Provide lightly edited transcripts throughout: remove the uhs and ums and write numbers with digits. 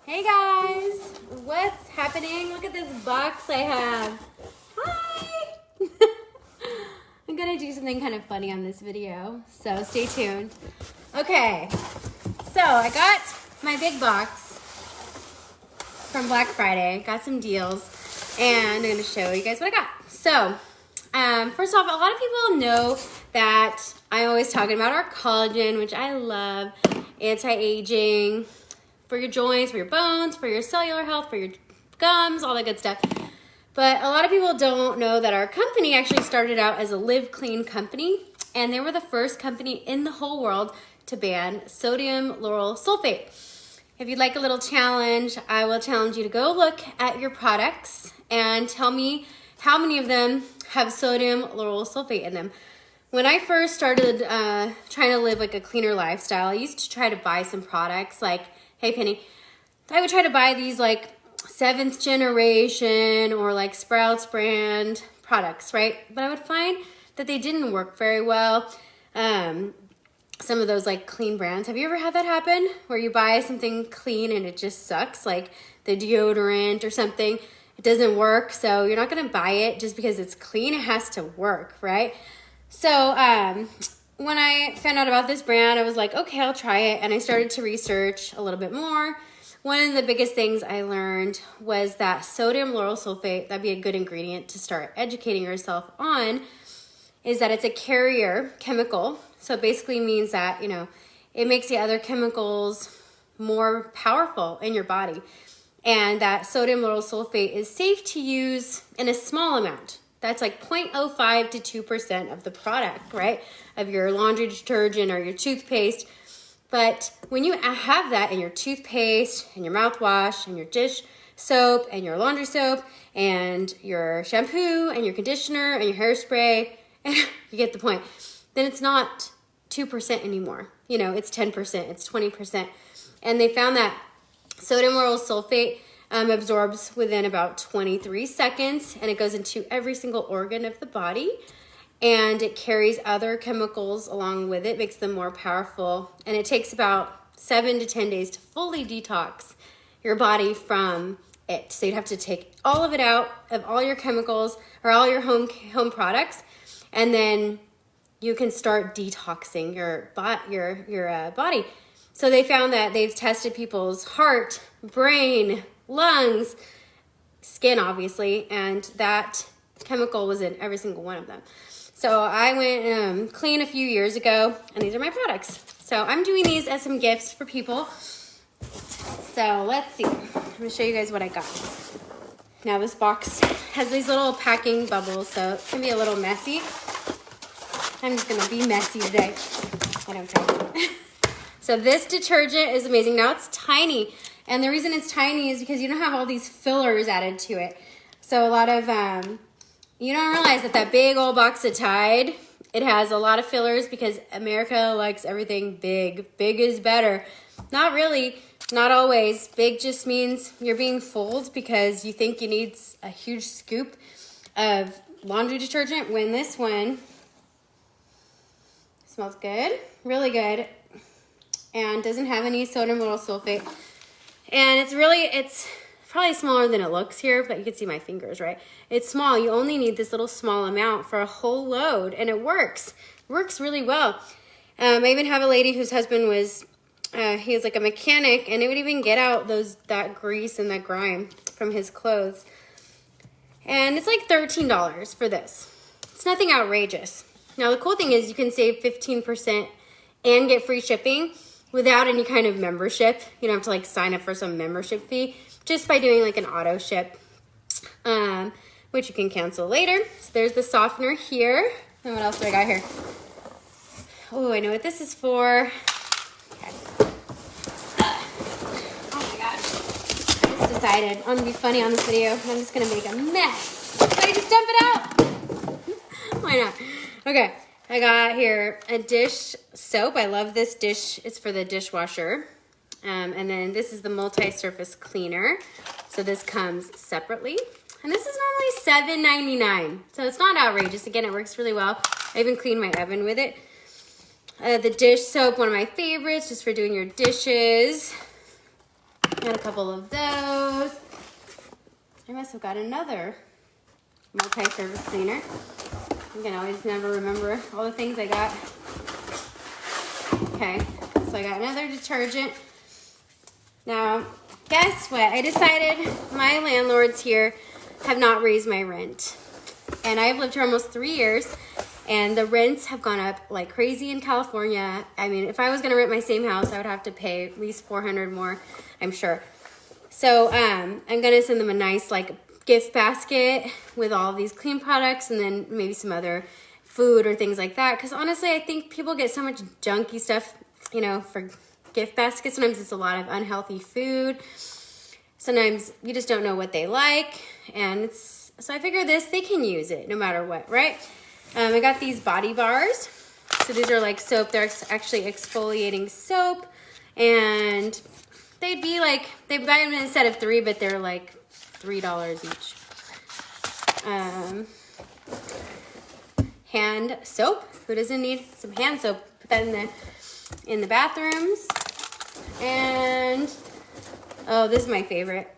Hey guys, what's happening? Look at this box I have. Hi! I'm gonna do something kind of funny on this video, so stay tuned. Okay, so I got my big box from Black Friday, got some deals, and I'm gonna show you guys what I got. So, first off, a lot of people know that I'm always talking about our collagen, which I love, anti-aging, for your joints, for your bones, for your cellular health, for your gums, all that good stuff. But a lot of people don't know that our company actually started out as a Live Clean company, and they were the first company in the whole world to ban sodium lauryl sulfate. If you'd like a little challenge, I will challenge you to go look at your products and tell me how many of them have sodium lauryl sulfate in them. When I first started trying to live like a cleaner lifestyle, I used to try to buy some products like, hey Penny, I would try to buy these like 7th generation or like Sprouts brand products, right? But I would find that they didn't work very well. Some of those like clean brands. Have you ever had that happen? Where you buy something clean and it just sucks, like the deodorant or something. It doesn't work, so you're not gonna buy it just because it's clean. It has to work, right? So when I found out about this brand, I was like, okay, I'll try it. And I started to research a little bit more. One of the biggest things I learned was that sodium lauryl sulfate, that'd be a good ingredient to start educating yourself on, is that it's a carrier chemical. So it basically means that, you know, it makes the other chemicals more powerful in your body. And that sodium lauryl sulfate is safe to use in a small amount. That's like 0.05 to 2% of the product, right? Of your laundry detergent or your toothpaste. But when you have that in your toothpaste and your mouthwash and your dish soap and your laundry soap and your shampoo and your conditioner and your hairspray, and you get the point, then it's not 2% anymore. You know, it's 10%, it's 20%. And they found that sodium lauryl sulfate absorbs within about 23 seconds, and it goes into every single organ of the body, and it carries other chemicals along with it, makes them more powerful, and it takes about 7 to 10 days to fully detox your body from it. So you'd have to take all of it out of all your chemicals or all your home products, and then you can start detoxing your body. So they found that they've tested people's heart, brain, lungs, skin obviously, and that chemical was in every single one of them. So I went clean a few years ago, and these are my products. So I'm doing these as some gifts for people. So let's see. I'm gonna show you guys what I got. Now this box has these little packing bubbles, so it can be a little messy. I'm just gonna be messy today. I don't care. So this detergent is amazing. Now it's tiny, and the reason it's tiny is because you don't have all these fillers added to it. So a lot of, you don't realize that big old box of Tide, it has a lot of fillers because America likes everything big. Big is better. Not really, not always. Big just means you're being fooled because you think you need a huge scoop of laundry detergent when this one smells good, really good, and doesn't have any sodium lauryl sulfate. And it's probably smaller than it looks here, but you can see my fingers, right? It's small. You only need this little small amount for a whole load, and it works. It works really well. I even have a lady whose husband was, he was like a mechanic, and it would even get out that grease and that grime from his clothes. And it's like $13 for this. It's nothing outrageous. Now the cool thing is you can save 15% and get free shipping without any kind of membership. You don't have to like sign up for some membership fee, just by doing like an auto ship, which you can cancel later. So there's the softener here. And what else do I got here? Oh, I know what this is for. Okay. Oh my gosh. I just decided I'm gonna be funny on this video. I'm just gonna make a mess. Should I just dump it out? Why not? Okay. I got here a dish soap. I love this dish. It's for the dishwasher. And then this is the multi-surface cleaner. So this comes separately. And this is normally $7.99. So it's not outrageous. Again, it works really well. I even cleaned my oven with it. The dish soap, one of my favorites, just for doing your dishes. Got a couple of those. I must have got another multi-surface cleaner. I can always never remember all the things I got. Okay, so I got another detergent. Now, guess what? I decided my landlords here have not raised my rent. And I've lived here almost 3 years, and the rents have gone up like crazy in California. I mean, if I was gonna rent my same house, I would have to pay at least $400 more, I'm sure. So I'm gonna send them a nice like gift basket with all of these clean products, and then maybe some other food or things like that. Because honestly, I think people get so much junky stuff, you know, for gift baskets. Sometimes it's a lot of unhealthy food. Sometimes you just don't know what they like, and so I figure they can use it no matter what, right? I got these body bars. So these are like soap. They're actually exfoliating soap, and they'd be like, they buy them in a set of 3, but they're like $3 each. Hand soap. Who doesn't need some hand soap? Put that in the bathrooms. And oh, this is my favorite.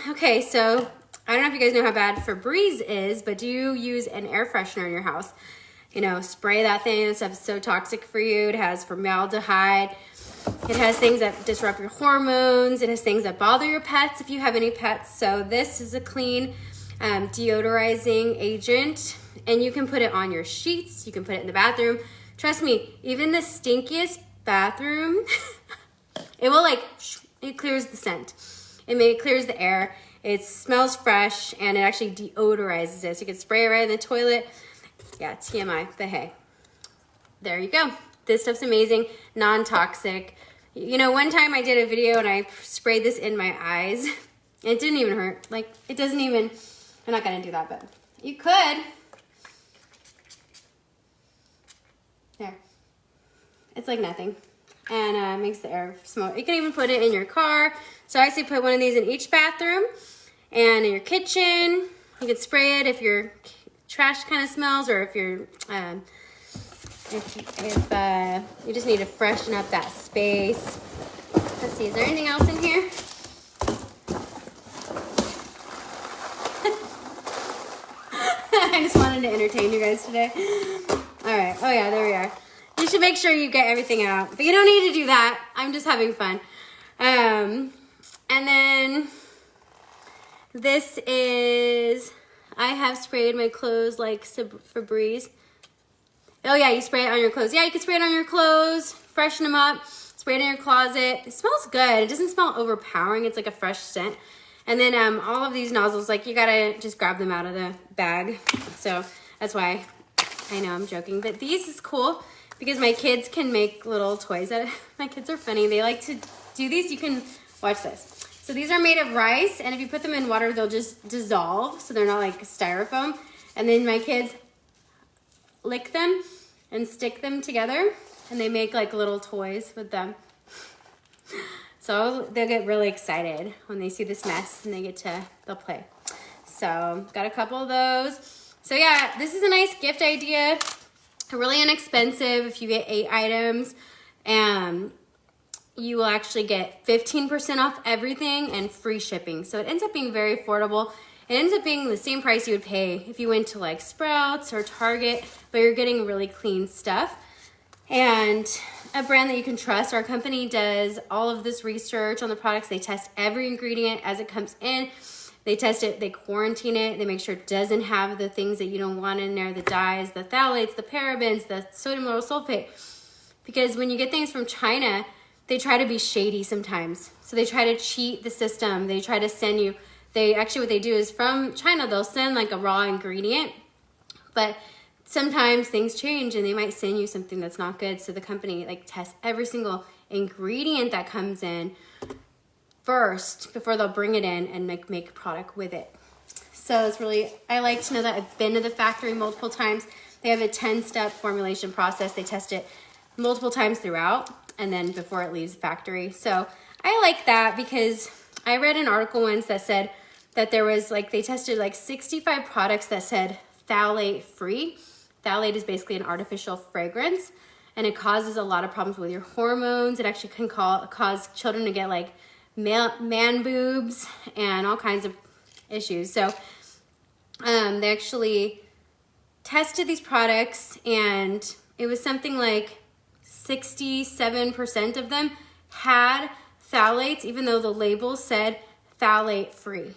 Okay, so I don't know if you guys know how bad Febreze is, but do you use an air freshener in your house? You know, spray that thing. This stuff is so toxic for you. It has formaldehyde. It has things that disrupt your hormones. It has things that bother your pets if you have any pets. So this is a clean deodorizing agent, and you can put it on your sheets. You can put it in the bathroom. Trust me, even the stinkiest bathroom, it will it clears the scent. It clears the air. It smells fresh, and it actually deodorizes it. So you can spray it right in the toilet. Yeah, TMI, but hey, there you go. This stuff's amazing, non-toxic. You know, one time I did a video and I sprayed this in my eyes. It didn't even hurt. Like, it doesn't even, I'm not gonna do that, but you could. There. It's like nothing. And makes the air smell. You can even put it in your car. So I say put one of these in each bathroom and in your kitchen. You could spray it if your trash kind of smells, or if you're, if you just need to freshen up that space. Let's see, is there anything else in here? I just wanted to entertain you guys today. All right, oh yeah, there we are. You should make sure you get everything out, but you don't need to do that. I'm just having fun. And then this is, I have sprayed my clothes like Febreze. Oh yeah, you spray it on your clothes. Yeah, you can spray it on your clothes, freshen them up, spray it in your closet. It smells good. It doesn't smell overpowering. It's like a fresh scent. And then all of these nozzles, like you gotta just grab them out of the bag. So that's why I know I'm joking, but these is cool because my kids can make little toys out of it. My kids are funny. They like to do these. You can watch this. So these are made of rice, and if you put them in water, they'll just dissolve. So they're not like styrofoam. And then my kids lick them and stick them together, and they make like little toys with them. So they'll get really excited when they see this mess, and they'll play. So got a couple of those. So yeah, this is a nice gift idea. Really inexpensive. If you get 8 items, you will actually get 15% off everything and free shipping. So it ends up being very affordable. It ends up being the same price you would pay if you went to like Sprouts or Target, but you're getting really clean stuff. And a brand that you can trust. Our company does all of this research on the products. They test every ingredient as it comes in. They test it, they quarantine it, they make sure it doesn't have the things that you don't want in there, the dyes, the phthalates, the parabens, the sodium lauryl sulfate. Because when you get things from China, they try to be shady sometimes. So they try to cheat the system. They try to send you, what they do is from China, they'll send like a raw ingredient, but sometimes things change and they might send you something that's not good. So the company like tests every single ingredient that comes in first before they'll bring it in and make product with it. So it's really, I like to know that I've been to the factory multiple times. They have a 10-step formulation process. They test it multiple times throughout and then before it leaves the factory. So I like that because I read an article once that said that there was like, they tested like 65 products that said phthalate free. Phthalate is basically an artificial fragrance, and it causes a lot of problems with your hormones. It actually can cause children to get like man boobs and all kinds of issues. So they actually tested these products, and it was something like 67% of them had phthalates, even though the label said phthalate free.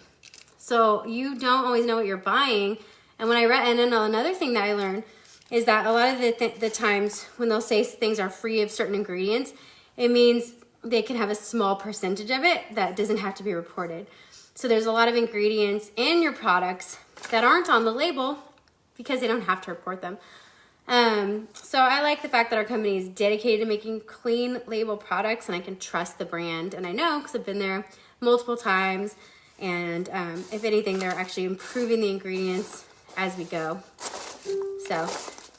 So you don't always know what you're buying. And when I read, and then another thing that I learned is that a lot of the times when they'll say things are free of certain ingredients, it means they can have a small percentage of it that doesn't have to be reported. So there's a lot of ingredients in your products that aren't on the label because they don't have to report them. So I like the fact that our company is dedicated to making clean label products, and I can trust the brand. And I know because I've been there multiple times. And if anything, they're actually improving the ingredients as we go. So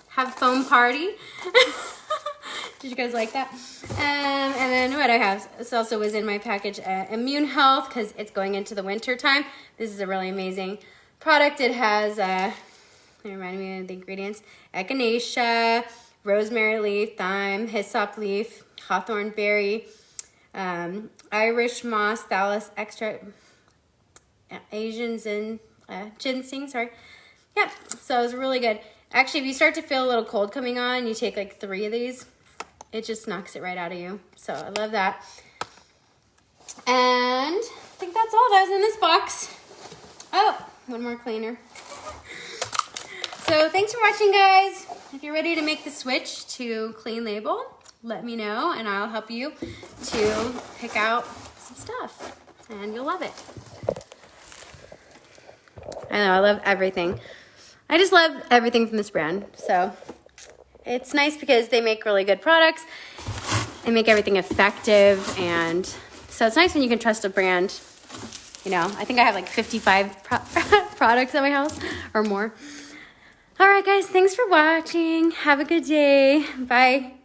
have foam party. Did you guys like that? And then what I have, this also was in my package, Immune Health, because it's going into the winter time. This is a really amazing product. It has, remind me of the ingredients, echinacea, rosemary leaf, thyme, hyssop leaf, hawthorn berry, Irish moss, thallus extract, Asians and ginseng, sorry. Yep, so it was really good. Actually, if you start to feel a little cold coming on, you take like 3 of these, it just knocks it right out of you. So I love that. And I think that's all that was in this box. Oh, one more cleaner. So thanks for watching, guys. If you're ready to make the switch to clean label, let me know and I'll help you to pick out some stuff and you'll love it. I know, I love everything. I just love everything from this brand. So it's nice because they make really good products. They make everything effective. And so it's nice when you can trust a brand. You know, I think I have like 55 products at my house or more. All right, guys, thanks for watching. Have a good day. Bye.